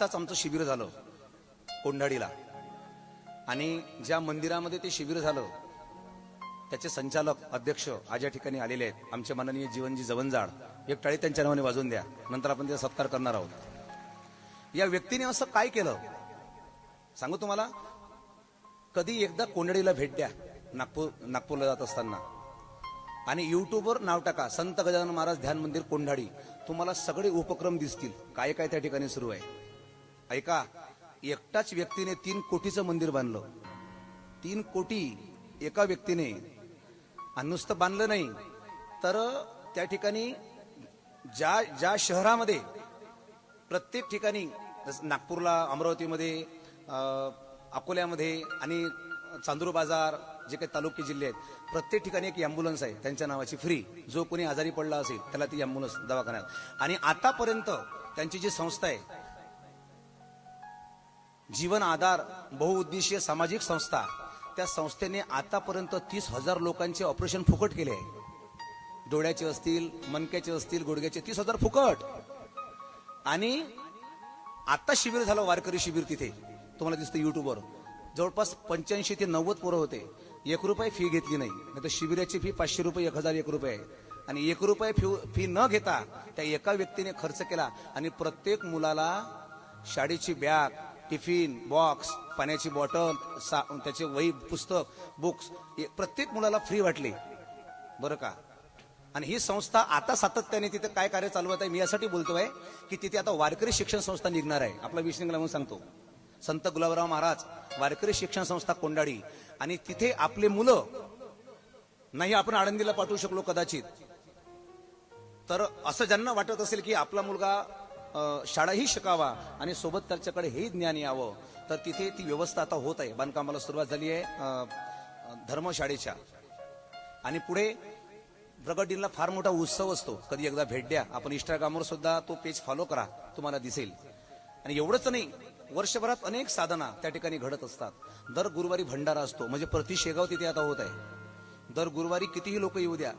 आत्ताच आमचं शिबिर झालं कोंढाडीला, आणि ज्या मंदिरामध्ये ते शिबिर झालं त्याचे संचालक अध्यक्ष आज या ठिकाणी आलेले आहेत, आमचे माननीय जीवनजी जवंजाळ. एक टाळी त्यांच्या नावाने वाजवून द्या, नंतर आपण त्याचा सत्कार करणार आहोत. या व्यक्तीने असं काय केलं सांगू तुम्हाला. कधी एकदा कोंढाडीला भेट द्या नागपूरला जात असताना, आणि युट्यूबवर नाव टाका संत गजानन महाराज ध्यान मंदिर कोंढाडी. तुम्हाला सगळे उपक्रम दिसतील काय काय त्या ठिकाणी सुरू आहे. ऐका, एकटाच व्यक्तीने 3 कोटीचं मंदिर बांधलं. 3 कोटी एका व्यक्तीने. आणि नुसतं बांधलं नाही तर त्या ठिकाणी ज्या शहरामध्ये प्रत्येक ठिकाणी नागपूरला, अमरावतीमध्ये, अकोल्यामध्ये आणि चांदूर बाजार जे काही तालुके जिल्हे आहेत, प्रत्येक ठिकाणी एक अँब्युलन्स आहे त्यांच्या नावाची फ्री. जो कोणी आजारी पडला असेल त्याला ती अँब्युलन्स दवाखान्यात. आणि आतापर्यंत त्यांची जी संस्था आहे जीवन आधार बहुउद्देशीय सामाजिक संस्था, त्या संस्थेने आतापर्यंत 30,000 लोकांचे ऑपरेशन फुकट केले आहे. डोळ्याचे असतील, मणक्याचे असतील, गुडघ्याचे 30,000 फुकट. आणि आता शिबिर झालं वारकरी शिबिर, तिथे तुम्हाला दिसतं युट्यूबवर. जवळपास 85 ते 90 पोरं होते. 1 रुपये फी घेतली नाही. तर शिबिराची फी 500 रुपये, 1001 रुपये आहे. आणि 1 रुपये फी न घेता त्या एका व्यक्तीने खर्च केला. आणि प्रत्येक मुलाला शाळेची बॅग, टिफिन बॉक्स, पाण्याची बॉटल, त्याचे वही, पुस्तक, बुक्स प्रत्येक मुलाला फ्री वाटले बरं का. आणि ही संस्था आता सातत्याने तिथे काय कार्य चालवत आहे मी यासाठी बोलतोय की तिथे आता वारकरी शिक्षण संस्था निघणार आहे. आपला विषय लावून सांगतो, संत गुलाबराव महाराज वारकरी शिक्षण संस्था कोंढाडी. आणि तिथे आपले मुलं नाही आपण आळंदीला पाठवू शकलो कदाचित, तर असं ज्यांना वाटत असेल की आपला मुलगा शाळाही शिकावा आणि सोबत त्याच्याकडे हे ज्ञान यावं, तर तिथे ती व्यवस्था आता होत आहे. बांधकामाला सुरुवात झाली आहे धर्मशाळेच्या. आणि पुढे प्रगतीला फार मोठा उत्सव असतो, कधी एकदा भेट द्या. आपण इंस्टाग्रामवर सुद्धा तो पेज फॉलो करा, तुम्हाला दिसेल. आणि एवढंच नाही, वर्षभरात अनेक साधना त्या ठिकाणी घडत असतात. दर गुरुवारी भंडारा असतो, म्हणजे प्रति शेगाव तिथे आता होत आहे. दर गुरुवारी कितीही लोक येऊ द्या,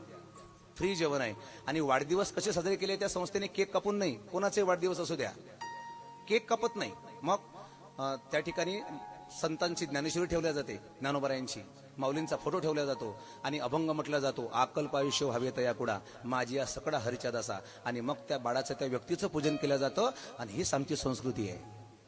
फ्री जेवण आहे. आणि वाढदिवस कसे साजरे केले त्या संस्थेने केक कापून नाही, कोणाचे वाढदिवस असू द्या केक कापत नाही. मग त्या ठिकाणी संतांची ज्ञानेश्वरी ठेवल्या जाते, ज्ञानोबरायांची, माऊलींचा फोटो ठेवला जातो आणि अभंग म्हटला जातो. अकल्प आयुष्य व्हावे तया कुडा माझी या सकडा हरिच्या दासा. आणि मग त्या बाळाचं, त्या व्यक्तीचं पूजन केलं जातं. आणि हीच आमची संस्कृती आहे.